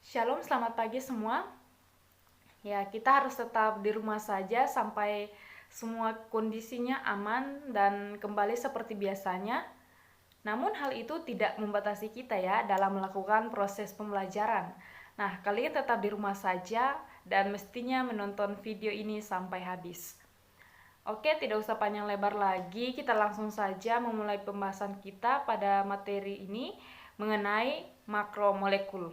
Shalom, selamat pagi semua. Ya, kita harus tetap di rumah saja sampai semua kondisinya aman dan kembali seperti biasanya. Namun hal itu tidak membatasi kita ya dalam melakukan proses pembelajaran. Nah, kalian tetap di rumah saja dan mestinya menonton video ini sampai habis. Oke, tidak usah panjang lebar lagi, kita langsung saja memulai pembahasan kita pada materi ini mengenai makromolekul.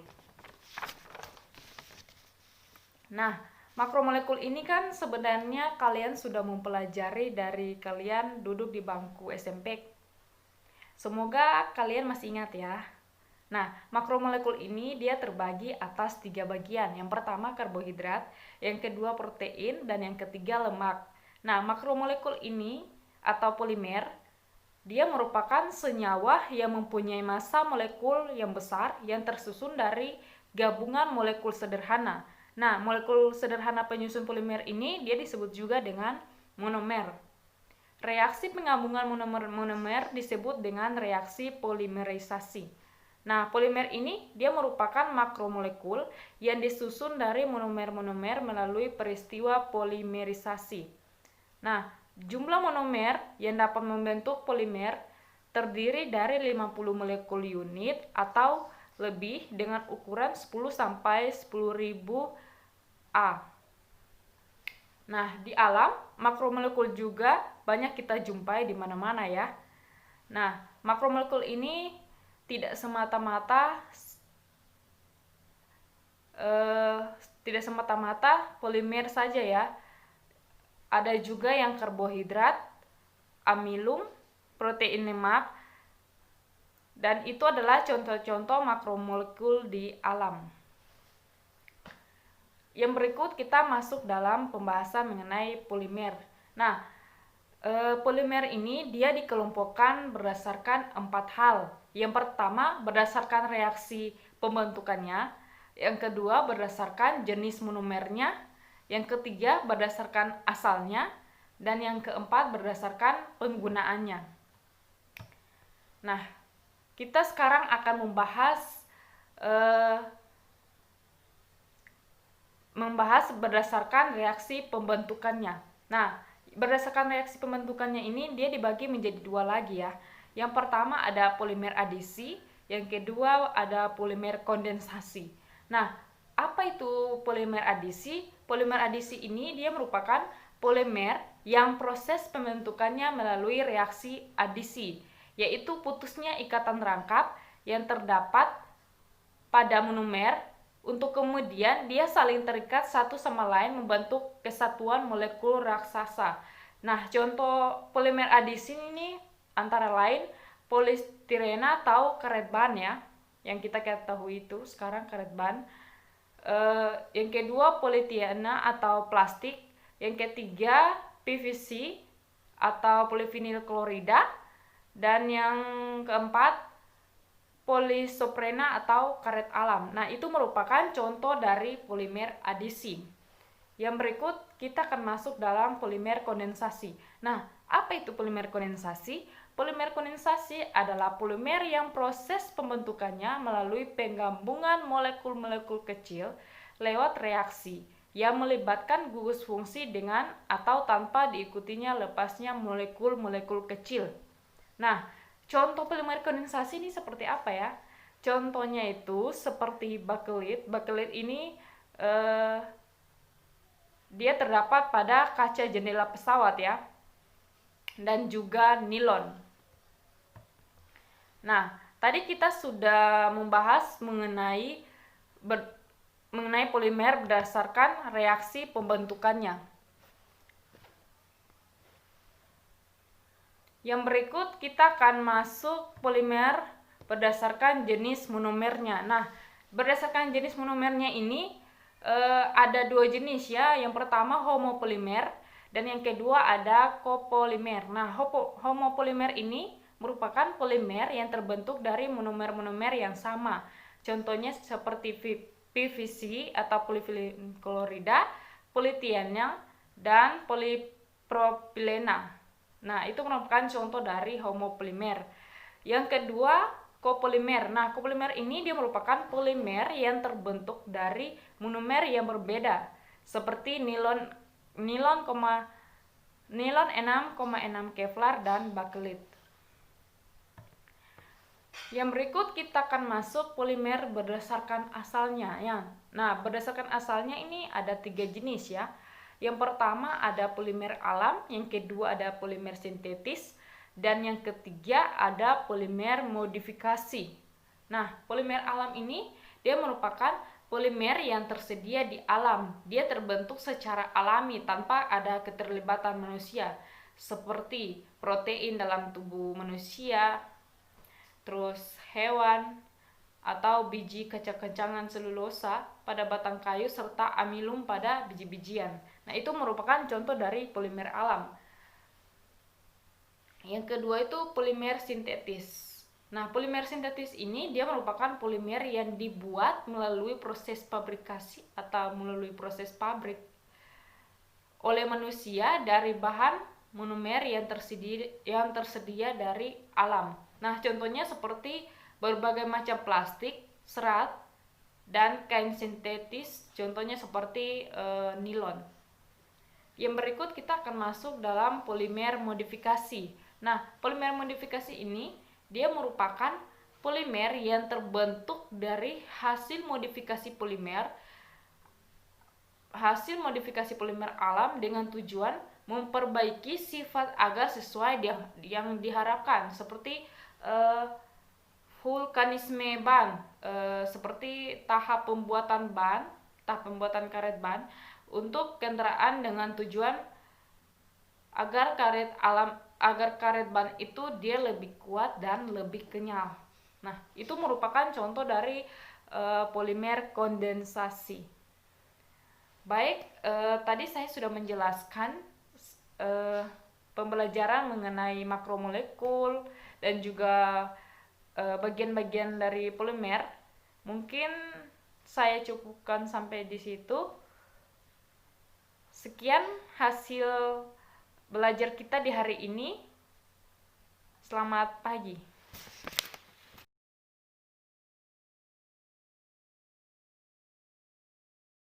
Nah, makromolekul ini kan sebenarnya kalian sudah mempelajari dari kalian duduk di bangku SMP. Semoga kalian masih ingat ya. Nah, makromolekul ini dia terbagi atas 3 bagian. Yang pertama karbohidrat, yang kedua protein, dan yang ketiga lemak. Nah, makromolekul ini atau polimer, dia merupakan senyawa yang mempunyai massa molekul yang besar yang tersusun dari gabungan molekul sederhana. Nah, molekul sederhana penyusun polimer ini dia disebut juga dengan monomer. Reaksi penggabungan monomer disebut dengan reaksi polimerisasi. Nah, polimer ini dia merupakan makromolekul yang disusun dari monomer-monomer melalui peristiwa polimerisasi. Nah, jumlah monomer yang dapat membentuk polimer terdiri dari 50 molekul unit atau lebih dengan ukuran 10 sampai 10.000 A. Nah, di alam makromolekul juga banyak kita jumpai di mana-mana ya. Nah, makromolekul ini tidak semata-mata polimer saja ya. Ada juga yang karbohidrat, amilum, protein lemak, dan itu adalah contoh-contoh makromolekul di alam. Yang berikut kita masuk dalam pembahasan mengenai polimer. Nah, polimer ini dia dikelompokkan berdasarkan 4 hal. Yang pertama berdasarkan reaksi pembentukannya, yang kedua berdasarkan jenis monomernya, yang ketiga berdasarkan asalnya, dan yang keempat berdasarkan penggunaannya. Nah, kita sekarang akan membahas berdasarkan reaksi pembentukannya. Nah, berdasarkan reaksi pembentukannya ini dia dibagi menjadi 2 lagi ya. Yang pertama ada polimer adisi, yang kedua ada polimer kondensasi. Nah, apa itu polimer adisi? Polimer adisi ini dia merupakan polimer yang proses pembentukannya melalui reaksi adisi, yaitu putusnya ikatan rangkap yang terdapat pada monomer untuk kemudian dia saling terikat satu sama lain membentuk kesatuan molekul raksasa. Nah, contoh polimer adisi ini antara lain polistirena atau karet ban ya, yang kita ketahui itu sekarang karet ban. Yang kedua polietilena atau plastik, yang ketiga PVC atau polivinil klorida, dan yang keempat polisoprena atau karet alam. Nah, itu merupakan contoh dari polimer adisi. Yang berikut kita akan masuk dalam polimer kondensasi. Nah, apa itu polimer kondensasi? Polimer kondensasi adalah polimer yang proses pembentukannya melalui penggabungan molekul-molekul kecil lewat reaksi yang melibatkan gugus fungsi dengan atau tanpa diikutinya lepasnya molekul-molekul kecil. Nah, contoh polimer kondensasi ini seperti apa ya? Contohnya itu seperti bakelit. Bakelit ini dia terdapat pada kaca jendela pesawat ya, dan juga nilon. Nah, tadi kita sudah membahas mengenai polimer berdasarkan reaksi pembentukannya. Yang berikut kita akan masuk polimer berdasarkan jenis monomernya. Nah, berdasarkan jenis monomernya ini ada 2 jenis ya. Yang pertama homopolimer dan yang kedua ada copolimer. Nah, homopolimer ini merupakan polimer yang terbentuk dari monomer-monomer yang sama. Contohnya seperti PVC atau polivinil klorida, polietilena, dan polipropilena. Nah, itu merupakan contoh dari homopolimer. Yang kedua, kopolimer. Nah, kopolimer ini dia merupakan polimer yang terbentuk dari monomer yang berbeda, seperti nilon 6,6 Kevlar dan bakelit. Yang berikut kita akan masuk polimer berdasarkan asalnya ya. Nah, berdasarkan asalnya ini ada 3 jenis ya. Yang pertama ada polimer alam, yang kedua ada polimer sintetis, dan yang ketiga ada polimer modifikasi. Nah, polimer alam ini dia merupakan polimer yang tersedia di alam. Dia terbentuk secara alami tanpa ada keterlibatan manusia, seperti protein dalam tubuh manusia, terus hewan, atau biji kacang-kacangan selulosa pada batang kayu, serta amilum pada biji-bijian. Nah, itu merupakan contoh dari polimer alam. Yang kedua itu polimer sintetis. Nah, polimer sintetis ini dia merupakan polimer yang dibuat melalui proses fabrikasi atau melalui proses pabrik oleh manusia dari bahan monomer yang tersedia dari alam. Nah, contohnya seperti berbagai macam plastik, serat, dan kain sintetis, contohnya seperti nilon. Yang berikut kita akan masuk dalam polimer modifikasi. Nah, polimer modifikasi ini dia merupakan polimer yang terbentuk dari hasil modifikasi polimer alam dengan tujuan memperbaiki sifat agar sesuai yang diharapkan, seperti vulkanisme ban, seperti tahap pembuatan karet ban untuk kendaraan dengan tujuan agar karet ban itu dia lebih kuat dan lebih kenyal. Nah, itu merupakan contoh dari polimer kondensasi. Baik, tadi saya sudah menjelaskan pembelajaran mengenai makromolekul dan juga bagian-bagian dari polimer. Mungkin saya cukupkan sampai di situ. Sekian hasil belajar kita di hari ini. Selamat pagi.